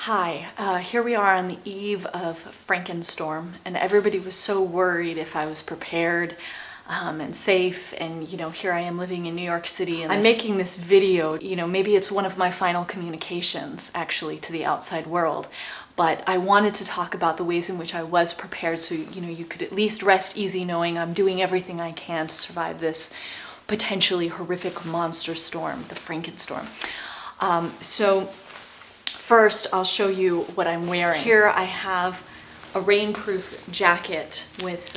Hi, here we are on the eve of Frankenstorm, and everybody was so worried if I was prepared and safe, and here I am living in New York City, and I'm making this video. Maybe it's one of my final communications actually to the outside world, but I wanted to talk about the ways in which I was prepared so you could at least rest easy knowing I'm doing everything I can to survive this potentially horrific monster storm, the Frankenstorm. So first, I'll show you what I'm wearing. Here I have a rainproof jacket with,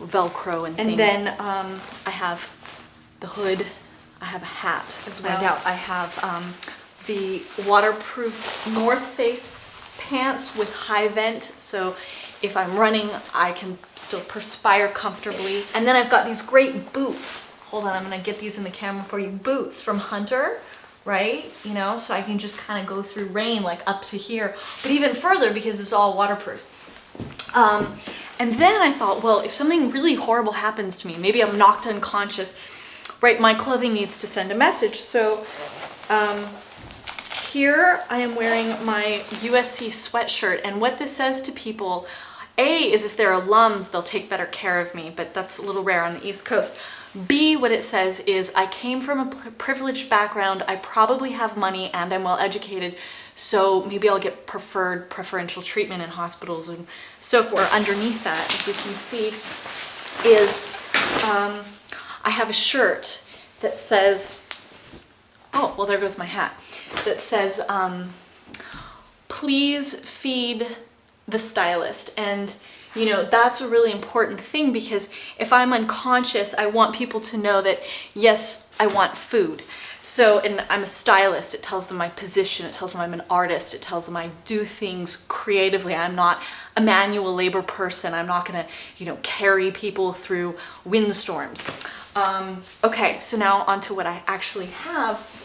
Velcro and things. And then I have the hood. I have a hat as well. I have the waterproof North Face pants with high vent, so if I'm running, I can still perspire comfortably. And then I've got these great boots. Hold on, I'm gonna get these in the camera for you. Boots from Hunter. Right? So I can just kind of go through rain like up to here, but even further because it's all waterproof. And then I thought, well, if something really horrible happens to me, maybe I'm knocked unconscious, right? My clothing needs to send a message. So here I am wearing my USC sweatshirt, and what this says to people, A, is if they're alums, they'll take better care of me, but that's a little rare on the East Coast. B, what it says is I came from a privileged background, I probably have money, and I'm well educated, so maybe I'll get preferential treatment in hospitals and so forth. Underneath that, as you can see, is I have a shirt that says, oh, well, there goes my hat, that says, please feed the stylist. And that's a really important thing, because if I'm unconscious, I want people to know that, yes, I want food. So, and I'm a stylist, it tells them my position, it tells them I'm an artist, it tells them I do things creatively. I'm not a manual labor person. I'm not gonna, carry people through windstorms. Okay, so now on to what I actually have.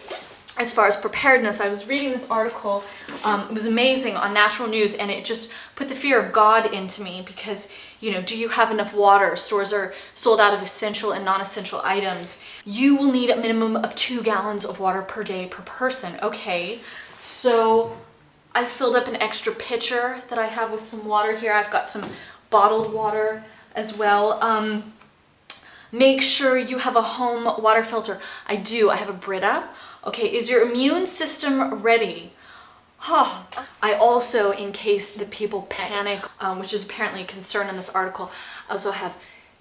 As far as preparedness, I was reading this article, it was amazing, on Natural News, and it just put the fear of God into me because, do you have enough water? Stores are sold out of essential and non-essential items. You will need a minimum of 2 gallons of water per day per person. Okay, so I filled up an extra pitcher that I have with some water here. I've got some bottled water as well. Make sure you have a home water filter. I do, I have a Brita. Okay, is your immune system ready? I also, in case the people panic, which is apparently a concern in this article, I also have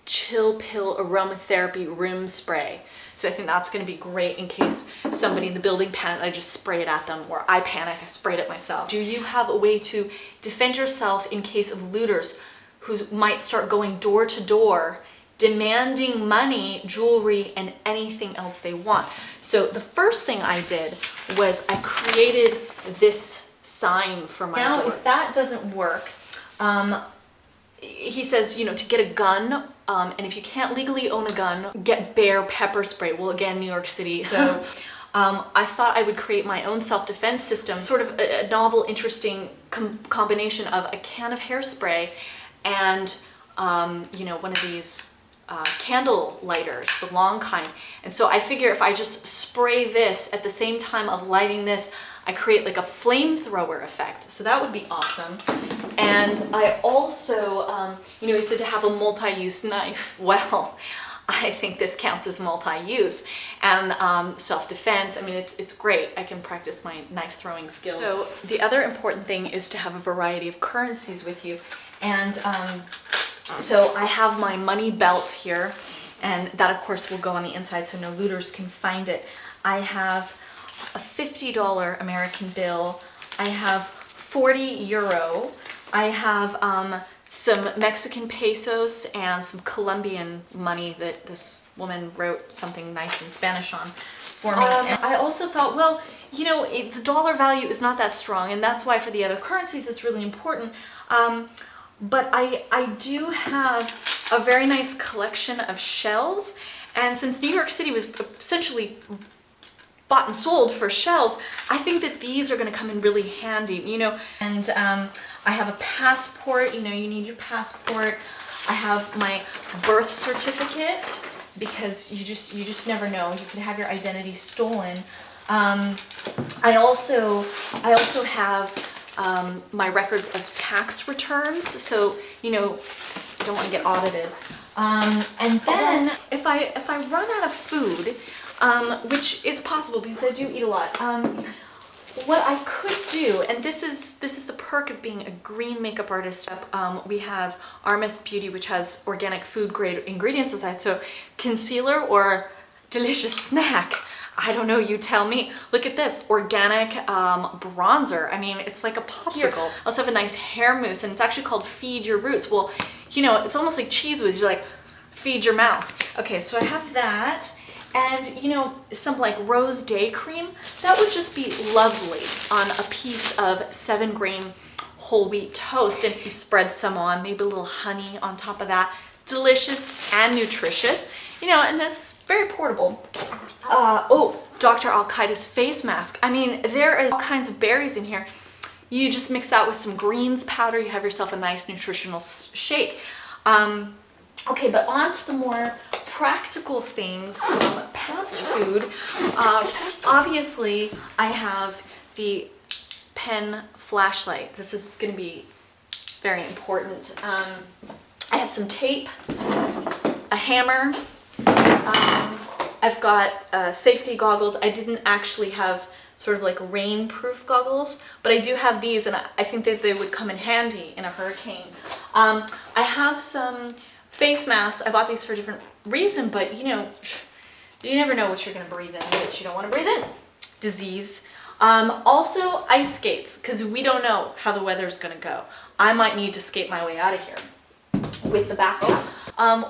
Chill Pill Aromatherapy Room Spray. So I think that's going to be great in case somebody in the building panics, I just spray it at them, or I panic, I sprayed it myself. Do you have a way to defend yourself in case of looters who might start going door to door demanding money, jewelry, and anything else they want? So the first thing I did was I created this sign for my door. Now, if that doesn't work, he says, to get a gun, and if you can't legally own a gun, get Bear pepper spray. Well, again, New York City. So I thought I would create my own self-defense system, sort of a novel, interesting combination of a can of hairspray and, one of these candle lighters, the long kind. And so I figure if I just spray this at the same time of lighting this, I create like a flamethrower effect. So that would be awesome. And I also, he said to have a multi-use knife. Well, I think this counts as multi-use. And self-defense, I mean, it's great. I can practice my knife throwing skills. So the other important thing is to have a variety of currencies with you. And so I have my money belt here, and that of course will go on the inside so no looters can find it. I have a $50 American bill. I have 40 euro. I have some Mexican pesos and some Colombian money that this woman wrote something nice in Spanish on for me. And I also thought, well, the dollar value is not that strong, and that's why for the other currencies it's really important. But I do have a very nice collection of shells, and since New York City was essentially bought and sold for shells, I think that these are going to come in really handy, and I have a passport, you need your passport. I have my birth certificate, because you just never know, you could have your identity stolen. I also have my records of tax returns. So, you know, I don't want to get audited. And then if I run out of food, which is possible because I do eat a lot, what I could do, and this is the perk of being a green makeup artist. We have RMS Beauty, which has organic food grade ingredients inside. So concealer or delicious snack, I don't know, you tell me. Look at this, organic bronzer. I mean, it's like a popsicle. I also have a nice hair mousse, and it's actually called Feed Your Roots. Well, you know, it's almost like cheese whiz. You're like, feed your mouth. Okay, so I have that. And, you know, some like rose day cream, that would just be lovely on a piece of 7-grain whole wheat toast. And you spread some on, maybe a little honey on top of that. Delicious and nutritious, you know, and it's very portable. Oh, Dr. Al-Qaeda's face mask. I mean, there is all kinds of berries in here. You just mix that with some greens powder, you have yourself a nice nutritional shake. Okay, but on to the more practical things past food. Obviously, I have the pen flashlight. This is going to be very important. I have some tape, a hammer. I've got safety goggles. I didn't actually have sort of like rain-proof goggles, but I do have these, and I think that they would come in handy in a hurricane. I have some face masks. I bought these for a different reason, but you know, you never know what you're going to breathe in that you don't want to breathe in. Disease. Also ice skates, because we don't know how the weather's going to go. I might need to skate my way out of here with the backpack.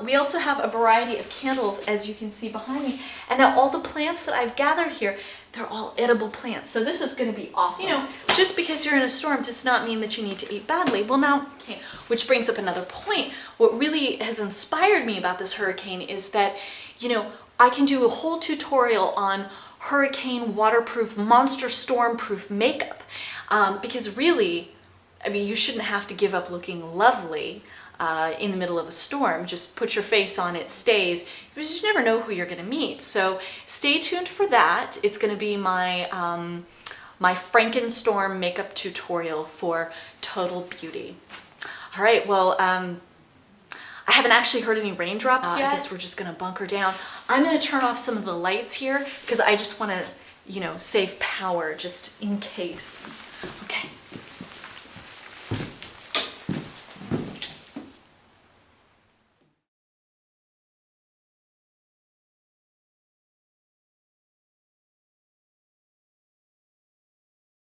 We also have a variety of candles, as you can see behind me, and now all the plants that I've gathered here, they're all edible plants, so this is going to be awesome. You know, just because you're in a storm does not mean that you need to eat badly. Well now, okay, which brings up another point. What really has inspired me about this hurricane is that, you know, I can do a whole tutorial on hurricane waterproof, monster storm-proof makeup, because really, I mean, you shouldn't have to give up looking lovely in the middle of a storm. Just put your face on, it stays, because you never know who you're going to meet. So stay tuned for that. It's going to be my my Frankenstorm makeup tutorial for total beauty. All right, well, I haven't actually heard any raindrops yet. I guess we're just going to bunker down. I'm going to turn off some of the lights here because I just want to, you know, save power just in case. Okay.